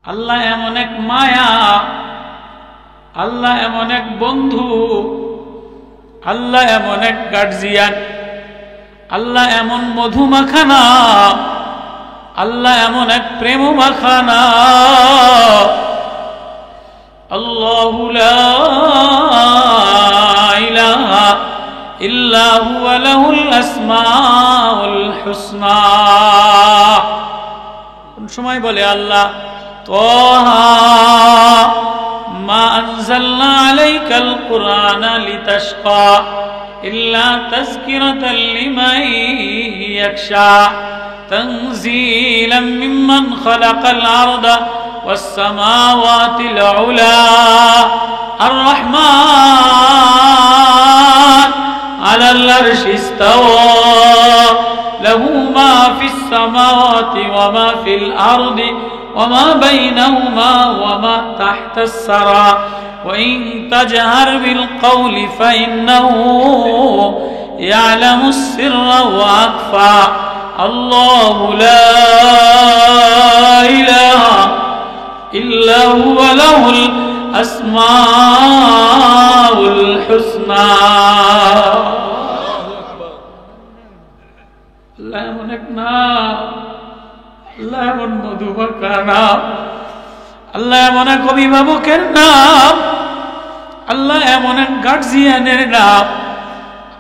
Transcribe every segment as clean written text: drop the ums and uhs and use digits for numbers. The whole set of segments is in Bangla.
আল্লাহ এমন এক মায়া, আল্লাহ এমন এক বন্ধু, আল্লাহ এমন এক গার্জিয়ান, আল্লাহ এমন মধুমাখানা, আল্লাহ এমন এক প্রেম মাখানা। আল্লাহু লা ইলাহা ইল্লা হুয়া লাহুল আসমাউল হুসনা। কোন সময় বলে আল্লাহ তাহা মা আনজালনা আলাইকাল কুরআনা লিতাশকা ইল্লা তাযকিরাতাল লিমান ইয়াখশা তানযীলাম মিম্মান খালাকাল আরদা ওয়াস সামাওয়াতিল উলা আর রাহমান আলাল আরশি ইস্তাওয়া লাহু মা ফিস সামাওয়াতি ওয়া মা ফিল আরদি وما بينهما وما تحت الثرى وإن تجهر بالقول فإنه يعلم السر وأخفى الله لا إله إلا هو له الأسماء الحسنى لا منكنا আল্লাহ এমন মধুমাখা নাম, আল্লাহ এমন এক অভিভাবকের নাম, আল্লাহ এমন এক গার্জিয়ানের নাম,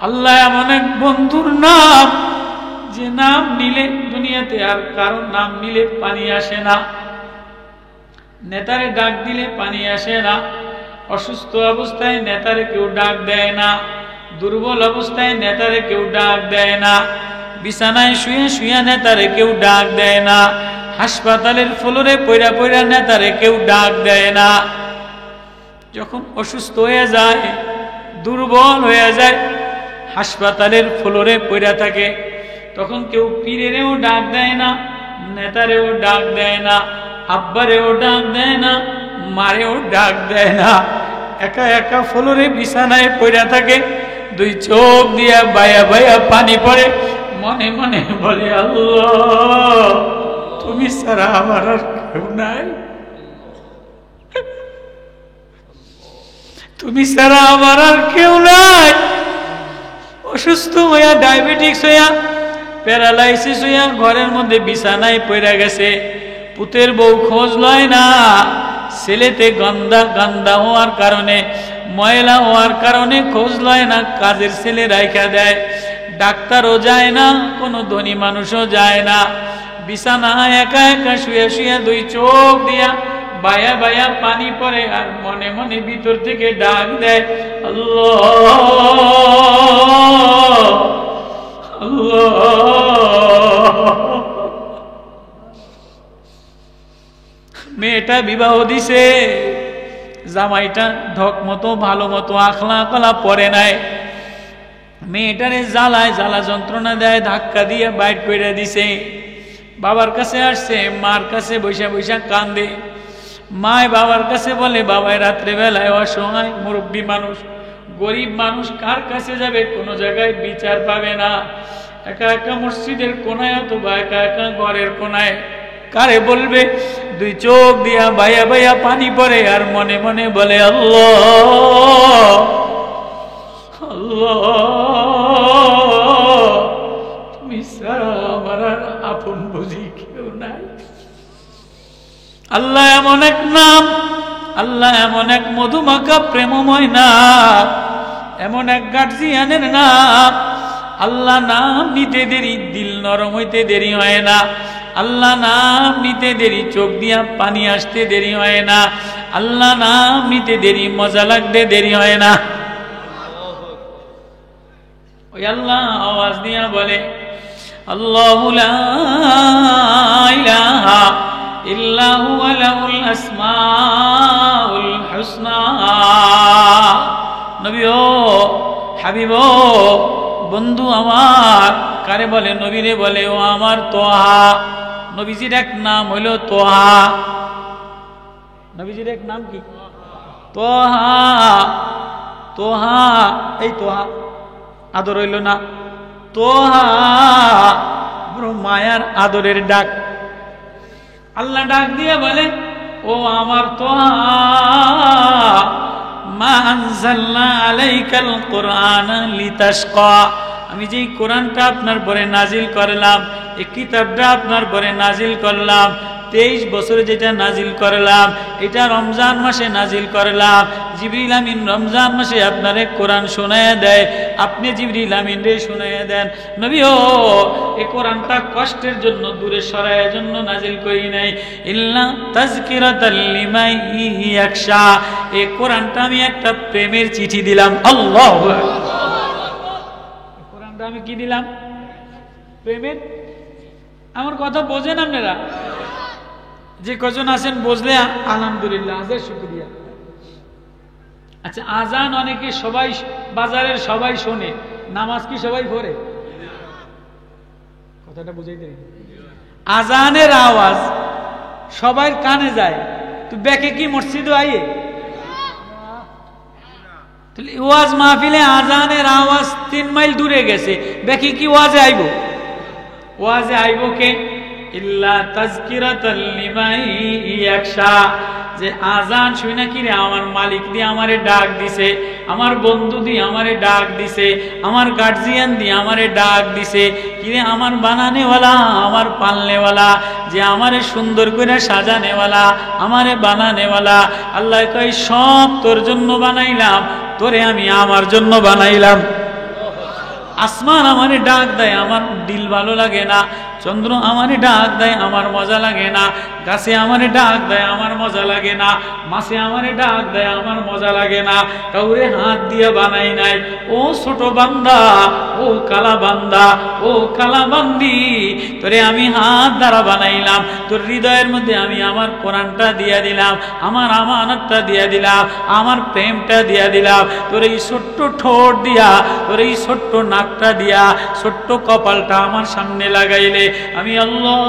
আল্লাহ এমন এক বন্ধুর নাম যে নাম নিলে দুনিয়াতে আর কারো নাম নিলে পানি আসে না, নেতারে ডাক দিলে পানি আসে না, অসুস্থ অবস্থায় নেতারে কেউ ডাক দেয় না, দুর্বল অবস্থায় নেতারে কেউ ডাক দেয় না, বিছানায় শুয়ে শুয়ে নেতারে কেউ ডাক দেয় না, হাসপাতালের ফ্লোরে পইরা পইরা নেতারে কেউ ডাক দেয় না। যখন অসুস্থ হয়ে যায়, দুর্বল হয়ে যায়, হাসপাতালের ফ্লোরে পইরা থাকে, তখন কেউ পীরেরও ডাক দেয় না, নেতারেও ডাক দেয় না, আব্বারেও ডাক দেয় না, মারেও ডাক দেয় না। একা একা ফ্লোরে বিছানায় পইরা থাকে, দুই চোখ দিয়া বায়া বায়া পানি পড়ে, মনে মনে বলে আল্লাহ তুমি ছাড়া আমার আর কেউ নাই, তুমি ছাড়া আমার আর কেউ নাই। অসুস্থ হইয়া, ডায়াবেটিস হইয়া, প্যারালাইসিস হইয়া ঘরের মধ্যে বিছানায় পড়ে গেছে, পুতের বউ খোঁজ লয় না, ছেলেতে গন্ধা হওয়ার কারণে, ময়লা হওয়ার কারণে খোঁজ লয় না, কাজের ছেলে রাইখা দেয়, ডাক্তারও যায় না, কোনো ধনী মানুষও যায় না, বিছানা একা একা শুয়ে শুয়ে দুই চোখ দিয়া বায়া বায়া পানি পড়ে, আর মনে মনে ভিতর থেকে ডাক দেয় আল্লাহ আল্লাহ। মেয়েটা বিবাহ দিছে, জামাইটা ঢক মতো ভালো মতো আখলা কলা পরে নাই, মেয়েটারে জ্বালায়, জ্বালা যন্ত্রণা দেয়, ধাক্কা দিয়ে বাইর করে দিছে। বাবার কাছে আসছে, মার কাছে বৈশা বৈশা কান্দে, মায় বাবার কাছে বলে বাবাই রাত্রে বেলায় অসহায় মুরব্বী মানুষ, গরিব মানুষ, কার কাছে যাবে, কোনো জায়গায় বিচার পাবে না, একা একা মসজিদের কোনায় অথবা একা একা ঘরের কোনায়, কারে বলবে? দুই চোখ দিয়া বায়া বায়া পানি পড়ে, আর মনে মনে বলে আল্লাহ আল্লাহ তুমি ছাড়া আমার আর আপন বুঝি কেউ নাই। আল্লাহ এমন এক নাম, আল্লাহ এমন এক মধুমাখা প্রেমময় নাম, এমন এক গার্জিয়ানের নাম। আল্লাহ নাম নিতে দেরি, দিল নরম হইতে দেরি হয় না, আল্লাহ নাম নিতে দেরি, চোখ দিয়া পানি আসতে দেরি হয় না, আল্লাহ নাম নিতে দেরি, মজা লাগতে দেরি হয় না। ওই আল্লাহ আওয়াজ দিয়া বলে আল্লাহু লা ইলাহা ইল্লা হুয়া লাহুল আসমাউল হুসনা। নবী ও হাবিব ও বন্ধু আমার, কারে বলে? নবীরে বলে ও আমার তোহা। নবীজির এক নাম হইল তোহা। নবীজির এক নাম কি? তোহা। তোহা, এই তোহা আদর হইল না, তোহা বড় মায়ার আদরের ডাক। আল্লাহ ডাক দিয়ে বলে ও আমার তোহা মা আনজালনা আলাইকাল কুরআনা লিতাশকা, আমি যেই কোরআনটা আপনার পরে নাজিল করলাম, এই কিতাবটা আপনার পরে নাজিল করলাম, 23 বছরে যেটা নাজিল করলাম এটা রমজান মাসে নাজিল করলাম। জিবরিল আমিন রমজান মাসে আপনারে কোরআন শোনায়া দেয়, আপনি জিবরিল আমিন রে শোনায়া দেন। নবী ও এই কোরআনটা কষ্টের জন্য দূরে সরায়ের জন্য নাজিল করি নাই, ইল্লা তাযকিরাতাল লিমান ইয়াখশা, এই কোরআনটা আমি একটা প্রেমের চিঠি দিলাম। আল্লাহু আকবার, কোরআনটা আমি কি দিলাম? প্রেমের। আমার কথা বোঝেন আপনারা? যে কজন আছেন বুঝলে আলহামদুলিল্লাহ, আজান শুকরিয়া। আচ্ছা, আজান অনেকে সবাই বাজারের সবাই শোনে, নামাজ কি সবাই পড়ে? কথাটা বুঝাইতে, আজানের আওয়াজ সবার কানে যায়, তো ব্যাকে কি মসজিদে আইয়ে? ওয়াজ মাহফিলে আজানের আওয়াজ 3 মাইল দূরে গেছে, ব্যাকে কি ওয়াজে আইব? ওয়াজে আইব কে? ইল্লা তাযকিরাতাল লিমান ইয়াখশা, যে আজান শুনে কি রে আমার মালিক দিয়ে আমারে ডাক দিছে, আমার বন্ধু দিয়ে আমারে ডাক দিছে, আমার গার্জিয়ান দিয়ে আমারে ডাক দিছে, কি রে আমার বানানেওয়ালা, আমার পালনেওয়ালা, যে আমারে সুন্দর করে সাজানেওয়ালা, আমারে বানানেওয়ালা। আল্লাহ কয় সব তোর জন্য বানাইলাম, তোরে আমি আমার জন্য বানাইলাম। আসমান আমারে ডাক দেয়, আমার দিল ভালো লাগে না। চন্দ্র আমারে ডাক দেয়, আমার মজা লাগে না। গাছে আমারে ডাক দেয়, আমার মজা লাগে না। মাছে আমারে ডাক দেয়, আমার মজা লাগে না। কাউরে হাত দিয়ে বানাই নাই। ও ছোট বান্দা, ও কালা বান্দা, ও কালা বান্দি, তোরে আমি হাত দ্বারা বানাইলাম। তোর হৃদয়ের মধ্যে আমি আমার কোরআনটা দিয়া দিলাম, আমার আমানতটা দিয়া দিলাম, আমার প্রেমটা দিয়া দিলাম। তোর এই ছোট্ট ঠোঁট দিয়া, তোর এই ছোট্ট নাকটা দিয়া, ছোট্ট কপালটা আমার সামনে লাগাইলে আমি আল্লাহ,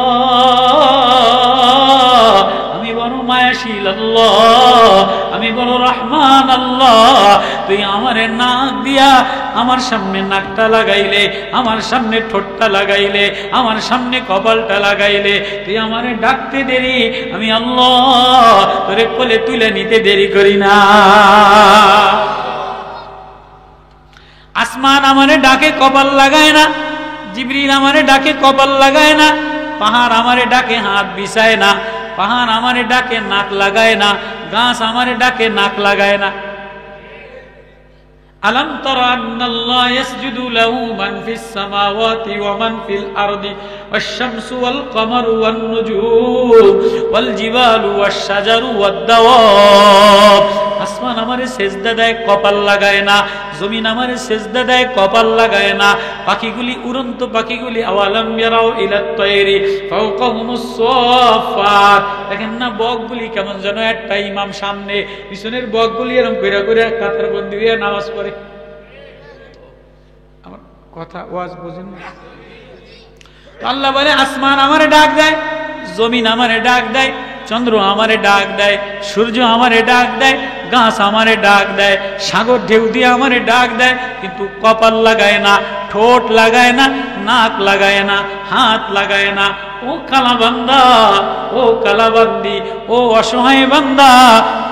আমি বড় মায়াশীল আল্লাহ, আমি বড় রহমান আল্লাহ। তুই আমারে নাক দিয়া আমার সামনে নাকটা লাগাইলে, আমার সামনে ঠোঁটটা লাগাইলে, আমার সামনে কপালটা লাগাইলে, তুই আমারে ডাকতে দেরি, আমি আল্লাহ তোরে কোলে তুলে নিতে দেরি করি না। আসমান আমারে ডাকে, কপাল লাগায় না। জিবরিল আমারে ডাকে, কপাল লাগায় না। পাহাড় আমারে ডাকে, হাত বিছায় না। পাহাড় আমারে ডাকে, নাক লাগায় না। গাছ আমারে ডাকে, নাক লাগায় না। আলম তারা আন্নাল্লাহ ইয়াসজুদু লাহু মান ফিস সামাওয়াতি ওয়া মান ফিল আরদি ওয়াশ শামসু ওয়াল কমারু ওয়ান নুজুম ওয়াল জিবালু ওয়াশ শাজারু ওয়াদ দাওয়াব। আসমান আমারে সেজদা দেয়, কপাল লাগায় না। জমিন আমারে সেজদা দেয়, কপাল লাগায় না। পাখিগুলি, উড়ন্ত পাখিগুলি, আওয়ালাম ইয়ারাউ ইলাত তায়রি ফাওকাহুমুস সাফাত, দেখেন না বকগুলি কেমন যেন একটা ইমাম সামনে, পিছনের বকগুলি এরকম কইরা কইরা কাতার বন্দী হয়ে নামাজ পড়ে। আমার কথা ওয়াজ বুঝেন না? আল্লাহ বলে আসমান আমারে ডাক দেয়, জমিন আমারে ডাক দেয়, চন্দ্র আমারে ডাক দেয়, সূর্য আমারে ডাক দেয়, গাছ আমারে ডাক দেয়, সাগর ঢেউ দিয়ে আমারে ডাক দেয়, কিন্তু কপাল লাগায় না, ঠোঁট লাগায় না, নাক লাগায় না, হাত লাগায় না। ও কালা বান্দা, ও কালাবান্দি, ও অসহায় বান্দা,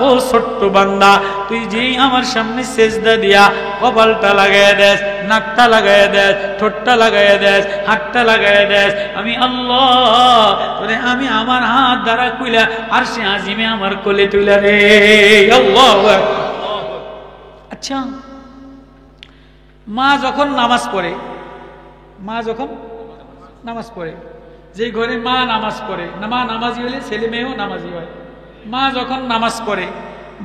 ও ছোট্ট বান্দা, তুই যেই আমার সামনে সেজদা দিয়া কপালটা লাগাইয়া দেস, নাকটা লাগাইয়া দেস, ঠোঁটটা লাগাইয়া দেস, হাতটা লাগাইয়া দেস, আমি আল্লাহ তোরে আমি আমার হাত দ্বারা কইলা আর সে আজিমে আমার কোলে তুইলা রে। আল্লাহু আকবার। আচ্ছা, মা যখন নামাজ পড়ে, মা যখন নামাজ পড়ে, যে ঘরে মা নামাজ পড়ে, মা নামাজি হলে ছেলে মেয়েও নামাজি হয়। মা যখন নামাজ পড়ে,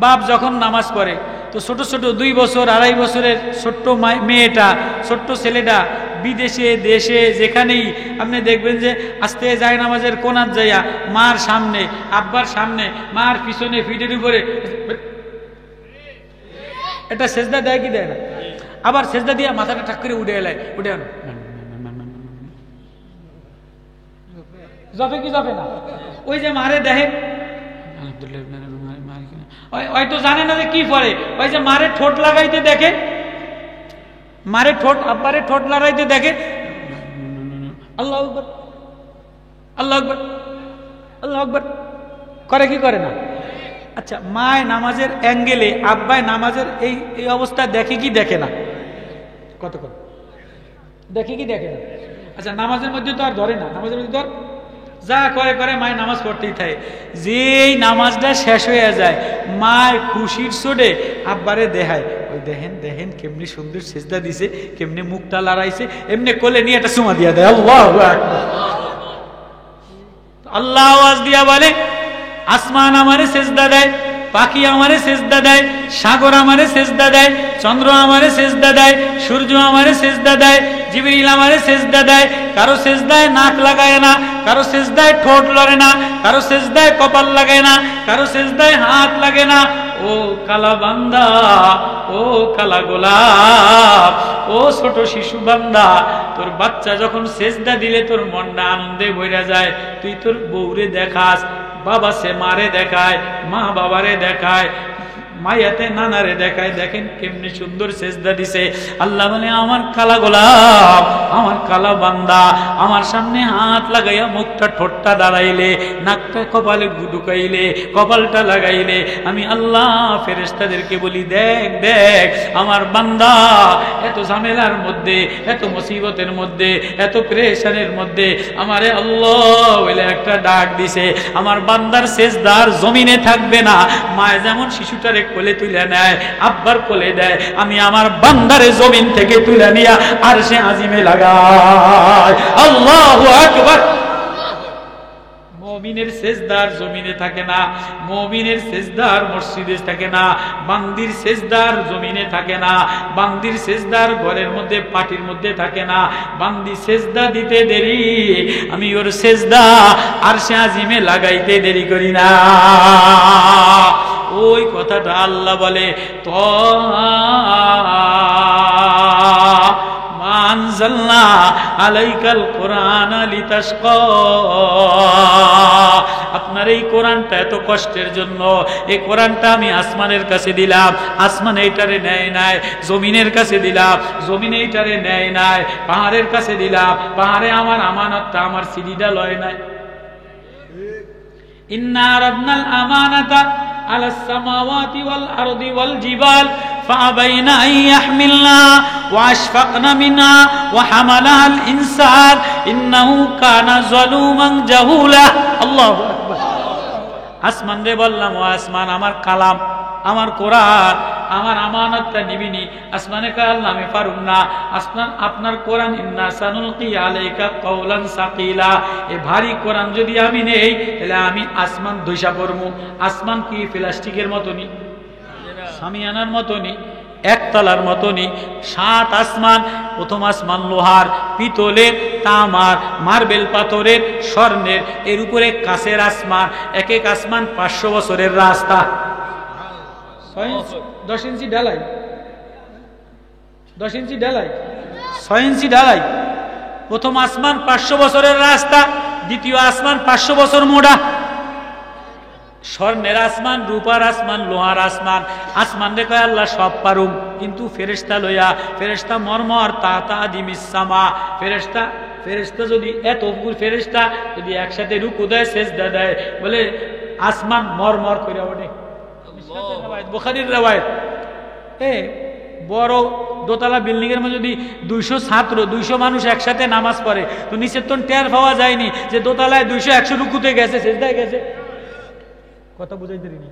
বাপ যখন নামাজ পড়ে, তো ছোট ছোট 2 বছর 2.5 বছরের ছোট্ট মেয়েটা, ছোট্ট ছেলেটা বিদেশে দেশে যেখানেই আপনি দেখবেন যে আস্তে যায় নামাজের কোনার যাইয়া মার সামনে, আব্বার সামনে, মার পিছনে, পিঠের উপরে এটা সেজদা দেয় কি দেয় না? আবার সেজদা দিয়া মাথাটা ঠাক করে উঠে এলায়, উঠে আনো, জপে কি জপে না? ওই যে মারে দেখে, ওই তো জানে না যে কি পড়ে, ওই যে মারে ঠোঁট লাগাইতে দেখে, মারে ঠোঁট, আব্বারে ঠোঁট লাগাইতে দেখে, আল্লাহু আকবার, আল্লাহু আকবার, আল্লাহু আকবার, করে কি করে না? আচ্ছা, মায় নামাজের অ্যাঙ্গেলে আব্বায় নামাজের এই অবস্থা দেখে কি দেখে না? কতক্ষণ দেখে কি দেখে না? আচ্ছা, নামাজের মধ্যে তো আর ধরে না, নামাজের মধ্যে তো আর যা করে করে মায় নামাজ পড়তেই থাকে। যেই নামাজটা শেষ হয়ে যায় মায় খুশির চোটে আব্বারে দেখায়, ওই দেখেন দেখেন কেমনি সুন্দর সেজদা দিছে, কেমনি মুখটা লড়াইছে, এমনি কোলে নিয়ে একটা চুমা দিয়া দেয়। আল্লাহু আকবার। আল্লাহ আওয়াজ দিয়া বলে, আসমান আমারে সেজদা দেয়, পাখি আমারে সেজদা দেয়, সাগর আমারে সেজদা দেয়, চন্দ্র আমারে সেজদা দেয়, সূর্য আমারে সেজদা দেয়, জিবরিল আমারে সেজদা দেয়। কারো সেজদায় নাক লাগায় না, কারো সেজদায় ঠোঁট লড়ে না, কারো সেজদায় কপাল লাগায় না, কারো সেজদায় হাত লাগে না। ও কালা বান্দা, ও কালা গোলাপ, ও ছোট শিশু বান্দা, তোর বাচ্চা যখন সেজদা দিলে তোর মনটা আনন্দে ভরে যায়। তুই তোর বউরে দেখাস, বাবা সে মারে দেখায়, মা বাবারে দেখায়, মায়াতে নানারে দেখায়, দেখেন কেমনি সুন্দর সেজদা দিছে। আল্লাহ বলে, আমার কালা গোলাপ, আমার কালা বান্দা আমার সামনে হাত লাগাইয়া মুখটা ঠোঁটটা দাঁড়াইলে, নাকটা কপালে ঢুকাইলে, কপালটা লাগাইলে, আমি আল্লাহ ফেরেশতাদেরকে বলি, দেখ দেখ আমার বান্দা এত ঝামেলার মধ্যে, এত মুসিবতের মধ্যে, এত প্রেশানের মধ্যে আমারে আল্লাহ বলে একটা ডাক দিছে। আমার বান্দার সেজদার জমিনে থাকবে না। মায় যেমন শিশুটারে কোলে তুলে নেয়, আব্বার কোলে দেয়, আমি আমার বান্দারে জমিন থেকে তুলে নিয়া আরশে আজিমে লাগাই। আল্লাহু আকবার। মুমিনের সেজদার জমিনে থাকে না, মুমিনের সেজদার মসজিদে থাকে না, বান্দির সেজদার জমিনে থাকে না, বান্দির সেজদার ঘরের মধ্যে পাটির মধ্যে থাকে না। বান্দি সেজদা দিতে দেরি, আমি ওর সেজদা আরশে আজিমে লাগাইতে দেরি করি না। ওই কথাটা আল্লাহ বলে, আনজালনা আলাইকাল কোরআন লিতাশকা। আপনার এই কোরআনটা এত কষ্টের জন্য, এই কোরআনটা আমি আসমানের কাছে দিলাম, আসমান এইটারে নেয় নাই। জমিনের কাছে দিলাম, জমিন এইটারে নেয় নাই। পাহাড়ের কাছে দিলাম, পাহাড়ে আমার আমানতটা, আমার সিডিটা লয় নাই। ইন্না আরাদনাল আমানাতা আলাস সামাওয়াতি ওয়াল আরদি ওয়াল জিবাল فأبين أن يحملنها وأشفقن منها وحملها الإنسان إنه كان ظلوما جهولا. الله أكبر. আসমান রে বললাম, ও আসমান, আমার কালাম, আমার কোরআন, আমার আমানতটা নিবিনি। আসমানে কয়, আল্লাহ আমি পারুম না। আসমান, আপনার কোরআন, ইন্না সানুলকি আলাইকা কাওলান সাকিলা, এই ভারী কোরআন যদি আমি নেই তাহলে আমি আসমান ধইসা পড়মু। আসমান কি প্লাস্টিকের মতনই, সামিয়ানার মতনই, একতলার মতনই। 7 আসমান। প্রথম আসমান লোহার, পিতলের, তামার, মার্বেল পাথরের, স্বর্ণের, এর উপরে কাঁচের আসমান। এক এক আসমান 500 বছরের রাস্তা। 10 ইঞ্চি ঢালাই, 10 ইঞ্চি ঢালাই, 6 ইঞ্চি ঢালাই। প্রথম আসমান 500 বছরের রাস্তা, দ্বিতীয় আসমান 500 বছর মোড়া। স্বর্ণের আসমান, রূপার আসমান, লোহার আসমান। আসমান রে কয়, আল্লাহ সব পারুম, কিন্তু ফেরেশতা লইয়া, ফেরেশতা মরমর তাতা দিমিসামা। ফেরেশতা যদি এত ফেরেশতা যদি একসাথে রুকু দেয়, সেজদা দেয়, বলে আসমান মরমর করে ওঠে। বুখারীর রওয়ায়াত। বড় দোতলা বিল্ডিং এর মধ্যে যদি 200 ছাত্র, 200 মানুষ একসাথে নামাজ পড়ে, তো নিচের তো টের পাওয়া যায়নি যে দোতলায় 200 100 রুকুতে গেছে, সেজদায় গেছে। কথা বুঝাইতে পারিনি?